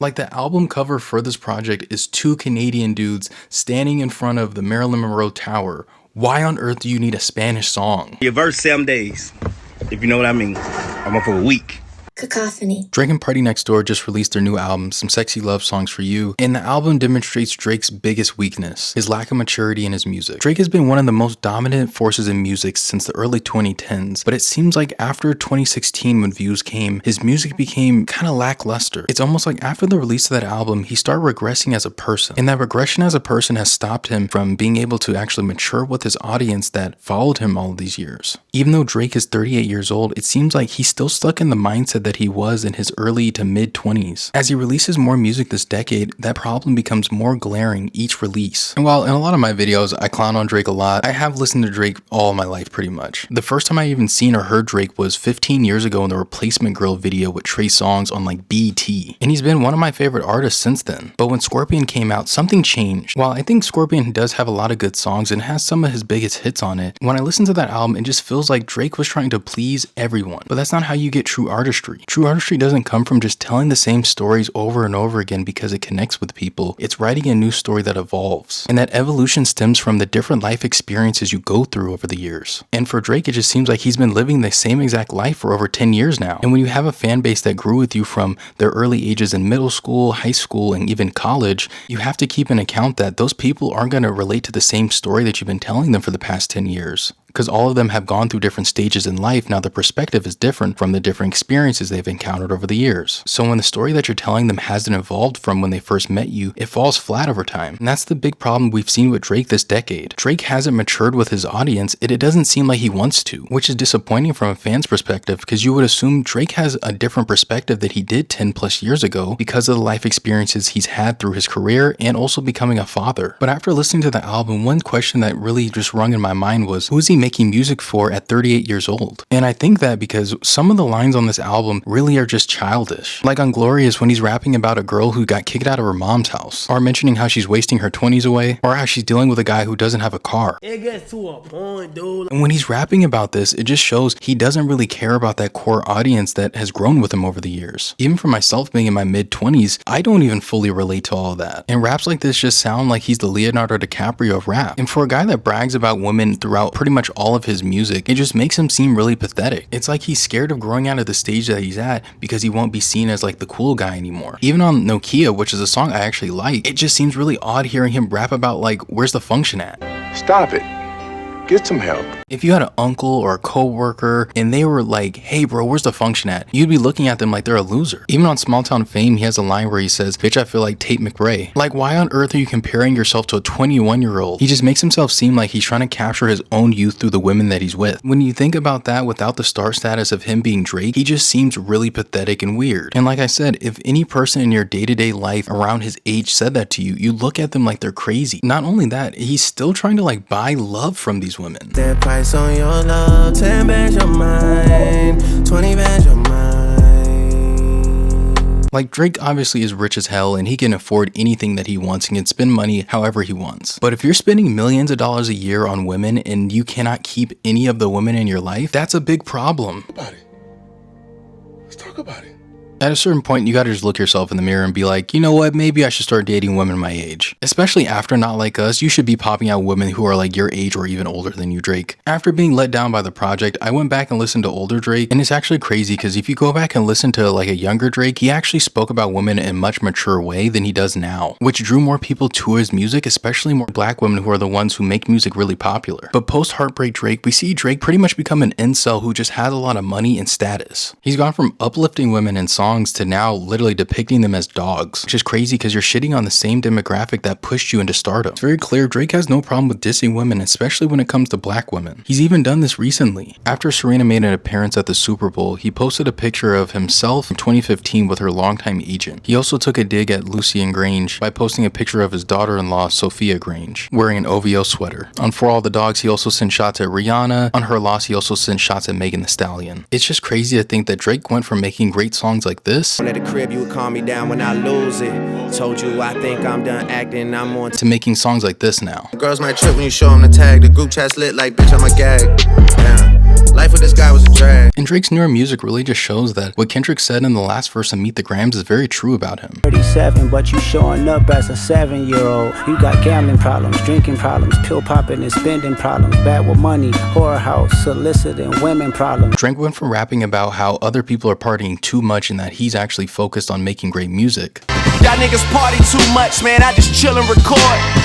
Like, the album cover for this project is two Canadian dudes standing in front of the Marilyn Monroe Tower. Why on earth do you need a Spanish song? Your verse 7 days, if you know what I mean. I'm up for a week. Ka-Kafanee. Drake and Party Next Door just released their new album, Some Sexy Love Songs for You, and the album demonstrates Drake's biggest weakness, his lack of maturity in his music. Drake has been one of the most dominant forces in music since the early 2010s, but it seems like after 2016 when Views came, his music became kind of lackluster. It's almost like after the release of that album, he started regressing as a person, and that regression as a person has stopped him from being able to actually mature with his audience that followed him all these years. Even though Drake is 38 years old, it seems like he's still stuck in the mindset that he was in his early to mid 20s. As he releases more music this decade, that problem becomes more glaring each release. And while in a lot of my videos I clown on Drake a lot, I have listened to Drake all my life pretty much. The first time I even seen or heard Drake was 15 years ago in the Replacement Girl video with Trey Songz on like BT. And he's been one of my favorite artists since then. But when Scorpion came out, something changed. While I think Scorpion does have a lot of good songs and has some of his biggest hits on it, when I listen to that album, it just feels like Drake was trying to please everyone. But that's not how you get true artistry. True artistry doesn't come from just telling the same stories over and over again because it connects with people. It's writing a new story that evolves. And that evolution stems from the different life experiences you go through over the years. And for Drake, it just seems like he's been living the same exact life for over 10 years now. And when you have a fan base that grew with you from their early ages in middle school, high school, and even college, you have to keep in account that those people aren't going to relate to the same story that you've been telling them for the past 10 years. Because all of them have gone through different stages in life. Now the perspective is different from the different experiences they've encountered over the years. So when the story that you're telling them hasn't evolved from when they first met you, it falls flat over time. And that's the big problem we've seen with Drake this decade. Drake hasn't matured with his audience, and it doesn't seem like he wants to, which is disappointing from a fan's perspective because you would assume Drake has a different perspective that he did 10 plus years ago because of the life experiences he's had through his career and also becoming a father. But after listening to the album, one question that really just rung in my mind was, who is he making music for at 38 years old? And I think that because some of the lines on this album really are just childish. Like on Glorious when he's rapping about a girl who got kicked out of her mom's house, or mentioning how she's wasting her 20s away, or how she's dealing with a guy who doesn't have a car. It gets to a point, dude. And when he's rapping about this, it just shows he doesn't really care about that core audience that has grown with him over the years. Even for myself being in my mid 20s, I don't even fully relate to all of that. And raps like this just sound like he's the Leonardo DiCaprio of rap. And for a guy that brags about women throughout pretty much all of his music, it just makes him seem really pathetic. It's like he's scared of growing out of the stage that he's at because he won't be seen as like the cool guy anymore. Even on Nokia, which is a song I actually like, it just seems really odd hearing him rap about like, where's the function at? Stop it. Get some help. If you had an uncle or a co-worker and they were like, hey bro, where's the function at? You'd be looking at them like they're a loser. Even on Small Town Fame, he has a line where he says, bitch, I feel like Tate McRae. Like, why on earth are you comparing yourself to a 21-year-old? He just makes himself seem like he's trying to capture his own youth through the women that he's with. When you think about that without the star status of him being Drake, he just seems really pathetic and weird. And like I said, if any person in your day-to-day life around his age said that to you, you look at them like they're crazy. Not only that, he's still trying to like buy love from these women. That price on your love, 10 bands your mind, 20 bands your mind. Like, Drake obviously is rich as hell and he can afford anything that he wants and can spend money however he wants. But if you're spending millions of dollars a year on women and you cannot keep any of the women in your life, that's a big problem. Let's talk about it. At a certain point, you gotta just look yourself in the mirror and be like, you know what, maybe I should start dating women my age. Especially after Not Like Us, you should be popping out women who are like your age or even older than you, Drake. After being let down by the project, I went back and listened to older Drake, and it's actually crazy because if you go back and listen to like a younger Drake, he actually spoke about women in a much mature way than he does now, which drew more people to his music, especially more black women who are the ones who make music really popular. But post-Heartbreak Drake, we see Drake pretty much become an incel who just has a lot of money and status. He's gone from uplifting women in songs to now literally depicting them as dogs, which is crazy because you're shitting on the same demographic that pushed you into stardom. It's very clear Drake has no problem with dissing women, especially when it comes to black women. He's even done this recently. After Serena made an appearance at the Super Bowl, he posted a picture of himself in 2015 with her longtime agent. He also took a dig at Lucien Grange by posting a picture of his daughter-in-law, Sophia Grange, wearing an OVO sweater. On For All the Dogs, he also sent shots at Rihanna. On Her Loss, he also sent shots at Megan Thee Stallion. It's just crazy to think that Drake went from making great songs like this At the crib, you would calm me down when I lose it. Told you I think I'm done acting, I'm on to making songs like this now. Girls might trip when you show them the tag. The group chat's lit like, bitch, I'm a gag. Yeah. Life with this guy was a drag. And Drake's newer music really just shows that what Kendrick said in the last verse of Meet the Grams is very true about him. 37, but you showing up as a 7-year-old. You got gambling problems, drinking problems, pill popping and spending problems, bad with money, whorehouse, soliciting women problems. Drake went from rapping about how other people are partying too much and that he's actually focused on making great music. Y'all niggas party too much, man. I just chill and record.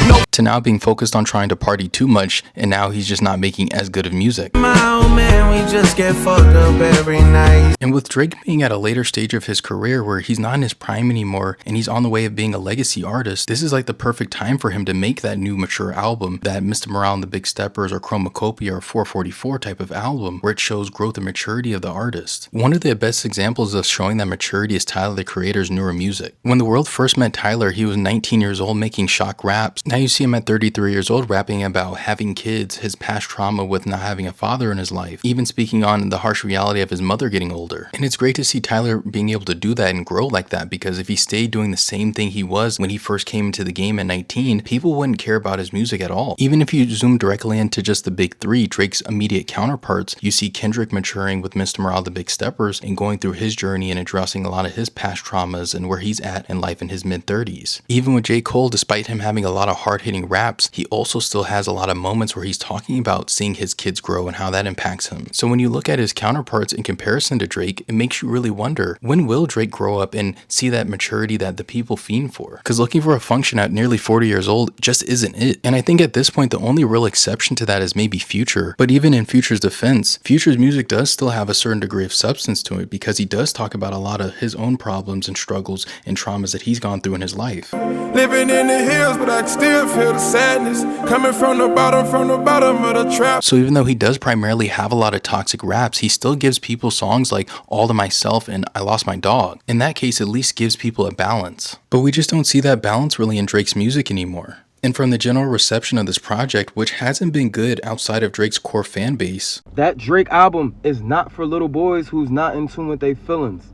No. To now being focused on trying to party too much, and now he's just not making as good of music. My old man, we just get fucked up every night. And with Drake being at a later stage of his career where he's not in his prime anymore and he's on the way of being a legacy artist, this is like the perfect time for him to make that new mature album, that Mr. Morale and the Big Steppers or Chromacopia or 444 type of album where it shows growth and maturity of the artist. One of the best examples of showing that maturity is Tyler the Creator's newer music. When the world first met Tyler, he was 19 years old making shock raps. Now you see him at 33 years old rapping about having kids, his past trauma with not having a father in his life, even speaking on the harsh reality of his mother getting older. And it's great to see Tyler being able to do that and grow like that, because if he stayed doing the same thing he was when he first came into the game at 19, people wouldn't care about his music at all. Even if you zoom directly into just the big three, Drake's immediate counterparts, you see Kendrick maturing with Mr. Morale the Big Steppers and going through his journey and addressing a lot of his past traumas and where he's at in life in his mid-30s. Even with J. Cole, despite him having a lot of hard-hitting raps, he also still has a lot of moments where he's talking about seeing his kids grow and how that impacts him. So when you look at his counterparts in comparison to Drake, it makes you really wonder, when will Drake grow up and see that maturity that the people fiend for? Because looking for a function at nearly 40 years old just isn't it. And I think at this point, the only real exception to that is maybe Future. But even in Future's defense, Future's music does still have a certain degree of substance to it, because he does talk about a lot of his own problems and struggles and traumas that he's gone through in his life. Living in the hills, but I can still feel the sadness coming from the bottom of the trap. So even though he does primarily have a lot of toxic raps, he still gives people songs like All to Myself and I Lost My Dog. In that case, at least gives people a balance. But we just don't see that balance really in Drake's music anymore. And from the general reception of this project, which hasn't been good outside of Drake's core fan base, that Drake album is not for little boys who's not in tune with their feelings.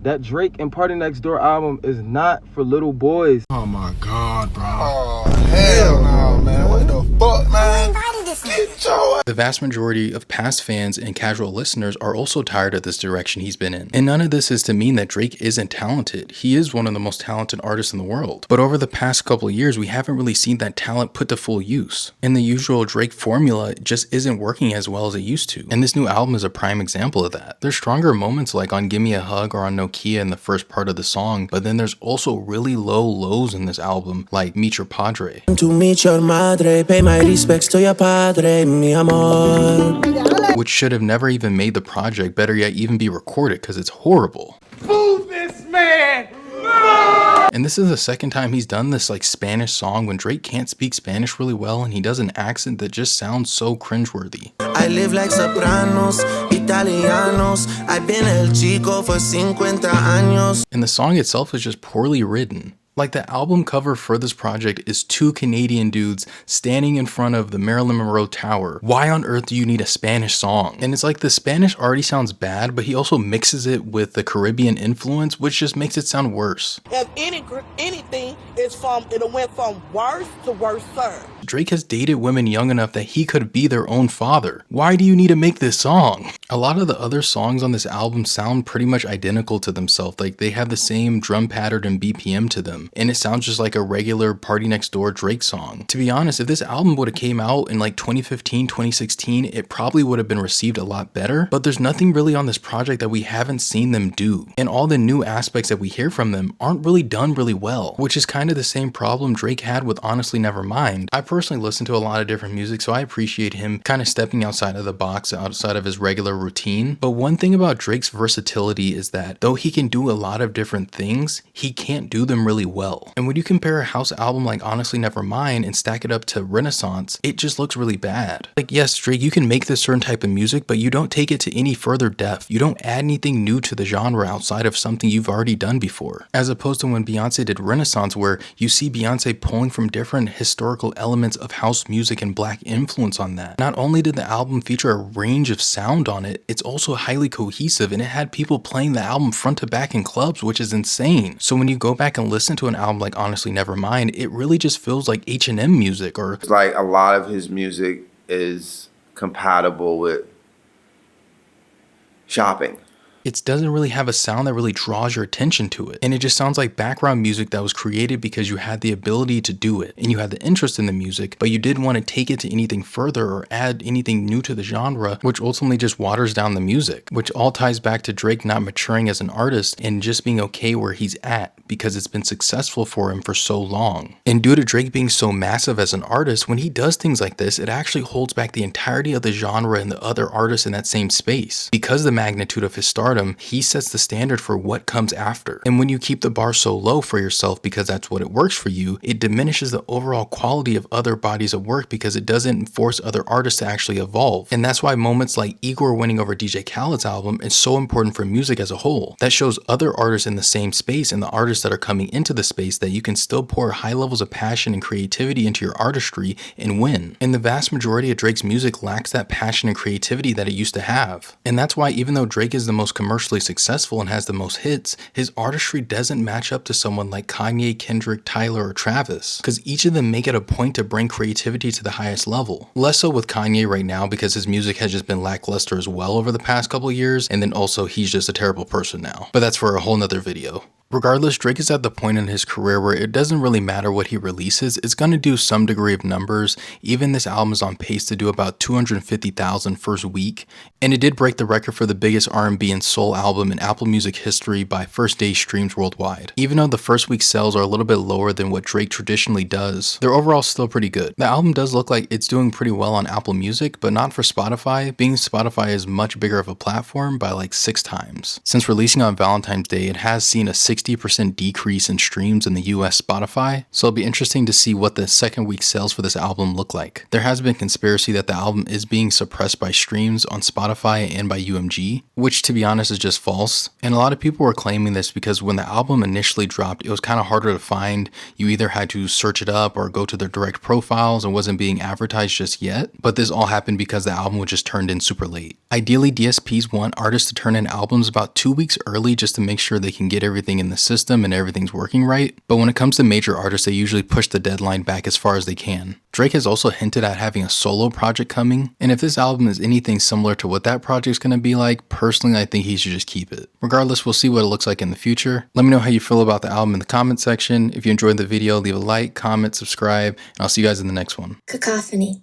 That Drake and Party Next Door album is not for little boys. Oh my God, bro. Oh, hell no, man. What the fuck, man? Get your... The vast majority of past fans and casual listeners are also tired of this direction he's been in. And none of this is to mean that Drake isn't talented. He is one of the most talented artists in the world. But over the past couple of years, we haven't really seen that talent put to full use. And the usual Drake formula just isn't working as well as it used to. And this new album is a prime example of that. There's stronger moments like on Gimme a Hug or on Nokia in the first part of the song, but then there's also really low lows in this album, like Meet Your Padre. To meet your madre, pay my respects to your padre, mi amor. Which should have never even made the project, better yet even be recorded, because it's horrible. Move this man! And this is the second time he's done this like Spanish song when Drake can't speak Spanish really well and he does an accent that just sounds so cringeworthy. I live like Sopranos, Italianos. I've been el chico for 50 años. And the song itself is just poorly written. Like, the album cover for this project is two Canadian dudes standing in front of the Marilyn Monroe Tower. Why on earth do you need a Spanish song? And it's like the Spanish already sounds bad, but he also mixes it with the Caribbean influence, which just makes it sound worse. If anything is it went from worse to worse, sir. Drake has dated women young enough that he could be their own father. Why do you need to make this song? A lot of the other songs on this album sound pretty much identical to themselves. Like, they have the same drum pattern and BPM to them. And it sounds just like a regular Party Next Door Drake song. To be honest, if this album would have came out in like 2015, 2016, it probably would have been received a lot better. But there's nothing really on this project that we haven't seen them do. And all the new aspects that we hear from them aren't really done really well, which is kind of the same problem Drake had with Honestly Nevermind. I personally listen to a lot of different music, so I appreciate him kind of stepping outside of the box, outside of his regular routine. But one thing about Drake's versatility is that though he can do a lot of different things, he can't do them really well. And when you compare a house album like Honestly Nevermind and stack it up to Renaissance, it just looks really bad. Like, yes, Drake, you can make this certain type of music, but you don't take it to any further depth. You don't add anything new to the genre outside of something you've already done before. As opposed to when Beyonce did Renaissance, where you see Beyonce pulling from different historical elements of house music and black influence on that. Not only did the album feature a range of sound on it, it's also highly cohesive, and it had people playing the album front to back in clubs, which is insane. So when you go back and listen to an album like Honestly Nevermind, it really just feels like H&M music. Or like, a lot of his music is compatible with shopping. It doesn't really have a sound that really draws your attention to it. And it just sounds like background music that was created because you had the ability to do it and you had the interest in the music, but you didn't want to take it to anything further or add anything new to the genre, which ultimately just waters down the music, which all ties back to Drake not maturing as an artist and just being okay where he's at because it's been successful for him for so long. And due to Drake being so massive as an artist, when he does things like this, it actually holds back the entirety of the genre and the other artists in that same space. Because the magnitude of his stardom, he sets the standard for what comes after. And when you keep the bar so low for yourself because that's what it works for you, it diminishes the overall quality of other bodies of work because it doesn't force other artists to actually evolve. And that's why moments like Igor winning over DJ Khaled's album is so important for music as a whole. That shows other artists in the same space and the artists that are coming into the space that you can still pour high levels of passion and creativity into your artistry and win. And the vast majority of Drake's music lacks that passion and creativity that it used to have. And that's why even though Drake is the most commercially successful and has the most hits, his artistry doesn't match up to someone like Kanye, Kendrick, Tyler, or Travis, because each of them make it a point to bring creativity to the highest level. Less so with Kanye right now because his music has just been lackluster as well over the past couple of years, and then also he's just a terrible person now. But that's for a whole nother video. Regardless, Drake is at the point in his career where it doesn't really matter what he releases, it's going to do some degree of numbers. Even this album is on pace to do about 250,000 first week, and it did break the record for the biggest R&B and soul album in Apple Music history by first day streams worldwide. Even though the first week sales are a little bit lower than what Drake traditionally does, they're overall still pretty good. The album does look like it's doing pretty well on Apple Music, but not for Spotify, being Spotify is much bigger of a platform by like 6 times. Since releasing on Valentine's Day, it has seen a 60% decrease in streams in the US Spotify, so it'll be interesting to see what the second week sales for this album look like. There has been conspiracy that the album is being suppressed by streams on Spotify and by UMG, which to be honest is just false. And a lot of people were claiming this because when the album initially dropped, it was kind of harder to find. You either had to search it up or go to their direct profiles and wasn't being advertised just yet. But this all happened because the album was just turned in super late. Ideally, DSPs want artists to turn in albums about 2 weeks early just to make sure they can get everything in the system and everything's working right. But when it comes to major artists, they usually push the deadline back as far as they can. Drake has also hinted at having a solo project coming, and if this album is anything similar to what that project's going to be like, personally I think he should just keep it. Regardless, we'll see what it looks like in the future. Let me know how you feel about the album in the comment section. If you enjoyed the video, leave a like, comment, subscribe, and I'll see you guys in the next one. Ka-Kafanee.